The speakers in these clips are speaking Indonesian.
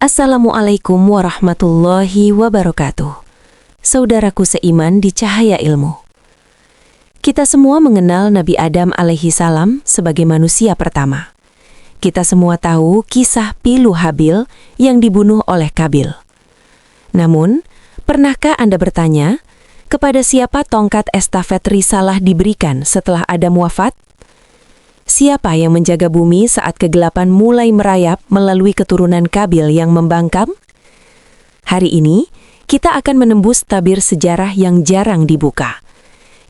Assalamualaikum warahmatullahi wabarakatuh. Saudaraku seiman di cahaya ilmu. Kita semua mengenal Nabi Adam alaihi salam sebagai manusia pertama. Kita semua tahu kisah pilu Habil yang dibunuh oleh Kabil. Namun, pernahkah Anda bertanya, kepada siapa tongkat estafet risalah diberikan setelah Adam wafat? Siapa yang menjaga bumi saat kegelapan mulai merayap melalui keturunan Kabil yang membangkang? Hari ini, kita akan menembus tabir sejarah yang jarang dibuka.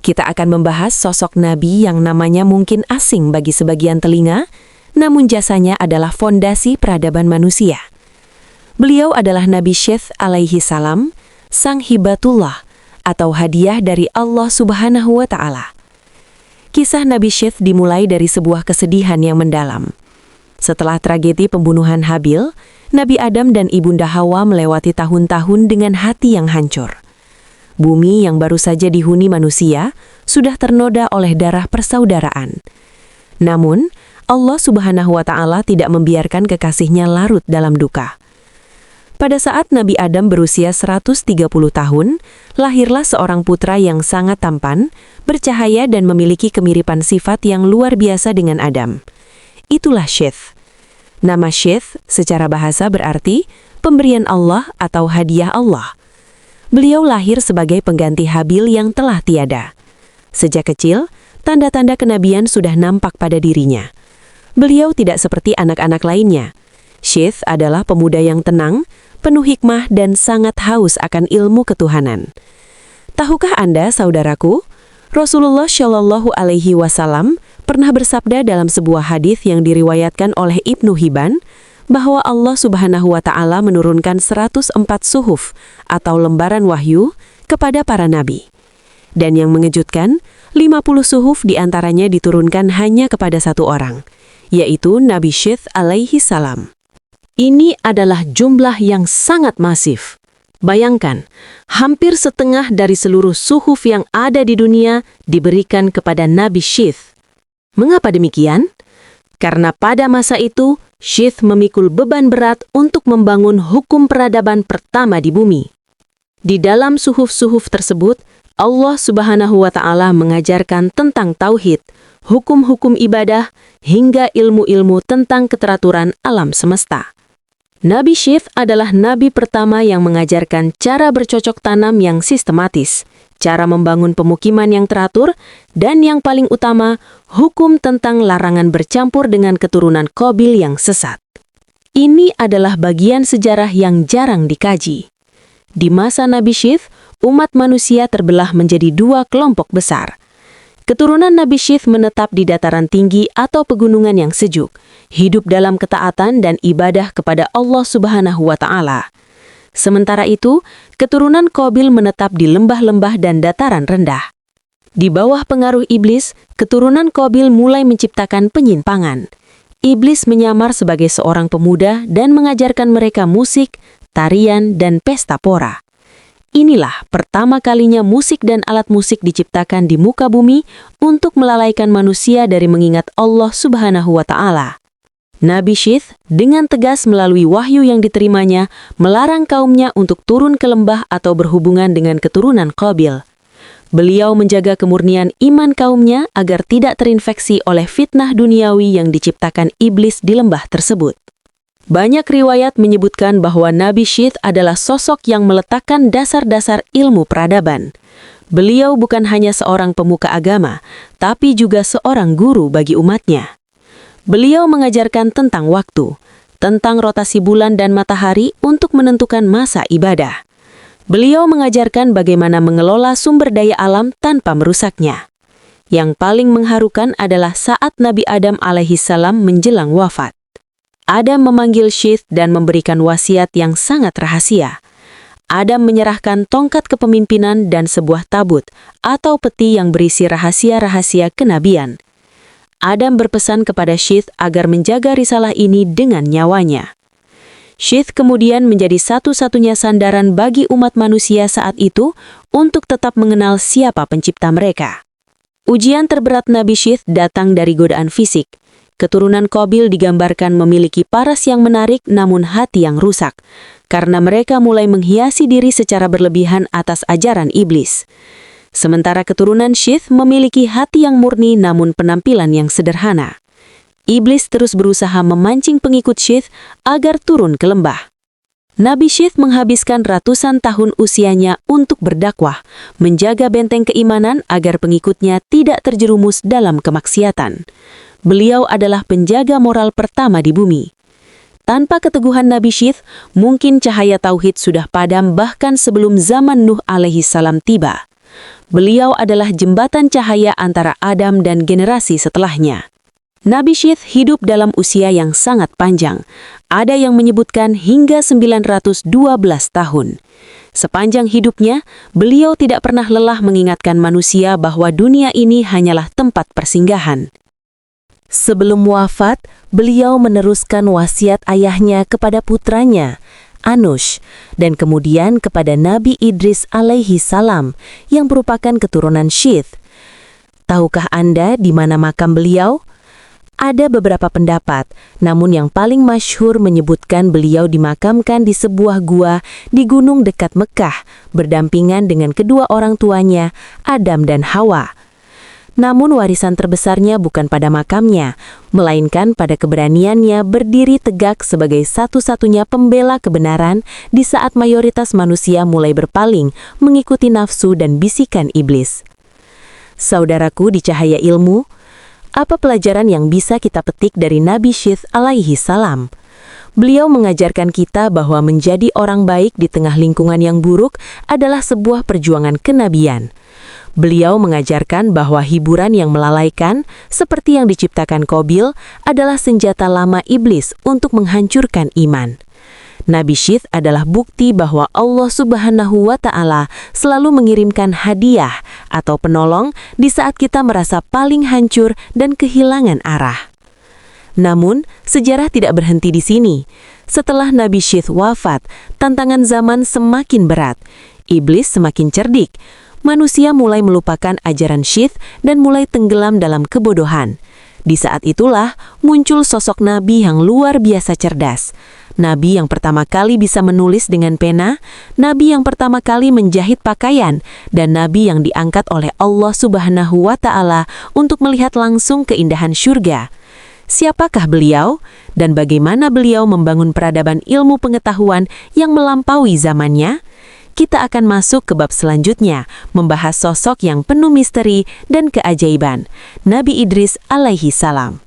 Kita akan membahas sosok Nabi yang namanya mungkin asing bagi sebagian telinga, namun jasanya adalah fondasi peradaban manusia. Beliau adalah Nabi Syith alaihi salam, sang hibatullah atau hadiah dari Allah Subhanahu wa Ta'ala. Kisah Nabi Syith dimulai dari sebuah kesedihan yang mendalam. Setelah tragedi pembunuhan Habil, Nabi Adam dan Ibunda Hawa melewati tahun-tahun dengan hati yang hancur. Bumi yang baru saja dihuni manusia sudah ternoda oleh darah persaudaraan. Namun, Allah Subhanahu wa Ta'ala tidak membiarkan kekasihnya larut dalam duka. Pada saat Nabi Adam berusia 130 tahun, lahirlah seorang putra yang sangat tampan, bercahaya dan memiliki kemiripan sifat yang luar biasa dengan Adam. Itulah Syith. Nama Syith secara bahasa berarti pemberian Allah atau hadiah Allah. Beliau lahir sebagai pengganti Habil yang telah tiada. Sejak kecil, tanda-tanda kenabian sudah nampak pada dirinya. Beliau tidak seperti anak-anak lainnya. Syith adalah pemuda yang tenang, penuh hikmah dan sangat haus akan ilmu ketuhanan. Tahukah Anda, saudaraku, Rasulullah Shallallahu Alaihi Wasallam pernah bersabda dalam sebuah hadis yang diriwayatkan oleh Ibnu Hibban bahwa Allah Subhanahu wa Ta'ala menurunkan 104 suhuf atau lembaran wahyu kepada para nabi. Dan yang mengejutkan, 50 suhuf diantaranya diturunkan hanya kepada satu orang, yaitu Nabi Syith alaihi salam. Ini adalah jumlah yang sangat masif. Bayangkan, hampir setengah dari seluruh suhuf yang ada di dunia diberikan kepada Nabi Syith. Mengapa demikian? Karena pada masa itu, Syith memikul beban berat untuk membangun hukum peradaban pertama di bumi. Di dalam suhuf-suhuf tersebut, Allah Subhanahu wa Ta'ala mengajarkan tentang tauhid, hukum-hukum ibadah, hingga ilmu-ilmu tentang keteraturan alam semesta. Nabi Syith adalah nabi pertama yang mengajarkan cara bercocok tanam yang sistematis, cara membangun pemukiman yang teratur, dan yang paling utama, hukum tentang larangan bercampur dengan keturunan Qabil yang sesat. Ini adalah bagian sejarah yang jarang dikaji. Di masa Nabi Syith, umat manusia terbelah menjadi dua kelompok besar. Keturunan Nabi Syith menetap di dataran tinggi atau pegunungan yang sejuk, hidup dalam ketaatan dan ibadah kepada Allah Subhanahu wa Ta'ala. Sementara itu, keturunan Qabil menetap di lembah-lembah dan dataran rendah. Di bawah pengaruh iblis, keturunan Qabil mulai menciptakan penyimpangan. Iblis menyamar sebagai seorang pemuda dan mengajarkan mereka musik, tarian, dan pesta pora. Inilah pertama kalinya musik dan alat musik diciptakan di muka bumi untuk melalaikan manusia dari mengingat Allah Subhanahu wa Ta'ala. Nabi Syith dengan tegas melalui wahyu yang diterimanya melarang kaumnya untuk turun ke lembah atau berhubungan dengan keturunan Qabil. Beliau menjaga kemurnian iman kaumnya agar tidak terinfeksi oleh fitnah duniawi yang diciptakan iblis di lembah tersebut. Banyak riwayat menyebutkan bahwa Nabi Syith adalah sosok yang meletakkan dasar-dasar ilmu peradaban. Beliau bukan hanya seorang pemuka agama, tapi juga seorang guru bagi umatnya. Beliau mengajarkan tentang waktu, tentang rotasi bulan dan matahari untuk menentukan masa ibadah. Beliau mengajarkan bagaimana mengelola sumber daya alam tanpa merusaknya. Yang paling mengharukan adalah saat Nabi Adam alaihi salam menjelang wafat. Adam memanggil Syith dan memberikan wasiat yang sangat rahasia. Adam menyerahkan tongkat kepemimpinan dan sebuah tabut atau peti yang berisi rahasia-rahasia kenabian. Adam berpesan kepada Syith agar menjaga risalah ini dengan nyawanya. Syith kemudian menjadi satu-satunya sandaran bagi umat manusia saat itu untuk tetap mengenal siapa pencipta mereka. Ujian terberat Nabi Syith datang dari godaan fisik. Keturunan Qabil digambarkan memiliki paras yang menarik namun hati yang rusak, karena mereka mulai menghiasi diri secara berlebihan atas ajaran iblis. Sementara keturunan Syith memiliki hati yang murni namun penampilan yang sederhana. Iblis terus berusaha memancing pengikut Syith agar turun ke lembah. Nabi Syith menghabiskan ratusan tahun usianya untuk berdakwah, menjaga benteng keimanan agar pengikutnya tidak terjerumus dalam kemaksiatan. Beliau adalah penjaga moral pertama di bumi. Tanpa keteguhan Nabi Syith, mungkin cahaya tauhid sudah padam bahkan sebelum zaman Nuh alaihi salam tiba. Beliau adalah jembatan cahaya antara Adam dan generasi setelahnya. Nabi Syith hidup dalam usia yang sangat panjang. Ada yang menyebutkan hingga 912 tahun. Sepanjang hidupnya, beliau tidak pernah lelah mengingatkan manusia bahwa dunia ini hanyalah tempat persinggahan. Sebelum wafat, beliau meneruskan wasiat ayahnya kepada putranya, Anush, dan kemudian kepada Nabi Idris alaihi salam yang merupakan keturunan Syith. Tahukah Anda di mana makam beliau? Ada beberapa pendapat, namun yang paling masyhur menyebutkan beliau dimakamkan di sebuah gua di gunung dekat Mekah, berdampingan dengan kedua orang tuanya, Adam dan Hawa. Namun warisan terbesarnya bukan pada makamnya, melainkan pada keberaniannya berdiri tegak sebagai satu-satunya pembela kebenaran di saat mayoritas manusia mulai berpaling mengikuti nafsu dan bisikan iblis. Saudaraku di cahaya ilmu, apa pelajaran yang bisa kita petik dari Nabi Syith alaihi salam? Beliau mengajarkan kita bahwa menjadi orang baik di tengah lingkungan yang buruk adalah sebuah perjuangan kenabian. Beliau mengajarkan bahwa hiburan yang melalaikan, seperti yang diciptakan Qabil, adalah senjata lama iblis untuk menghancurkan iman. Nabi Syith adalah bukti bahwa Allah Subhanahu wa Ta'ala selalu mengirimkan hadiah atau penolong di saat kita merasa paling hancur dan kehilangan arah. Namun, sejarah tidak berhenti di sini. Setelah Nabi Syith wafat, tantangan zaman semakin berat. Iblis semakin cerdik. Manusia mulai melupakan ajaran Syith dan mulai tenggelam dalam kebodohan. Di saat itulah muncul sosok Nabi yang luar biasa cerdas. Nabi yang pertama kali bisa menulis dengan pena, Nabi yang pertama kali menjahit pakaian, dan Nabi yang diangkat oleh Allah Subhanahu wa Ta'ala untuk melihat langsung keindahan syurga. Siapakah beliau? Dan bagaimana beliau membangun peradaban ilmu pengetahuan yang melampaui zamannya? Kita akan masuk ke bab selanjutnya, membahas sosok yang penuh misteri dan keajaiban, Nabi Idris alaihi salam.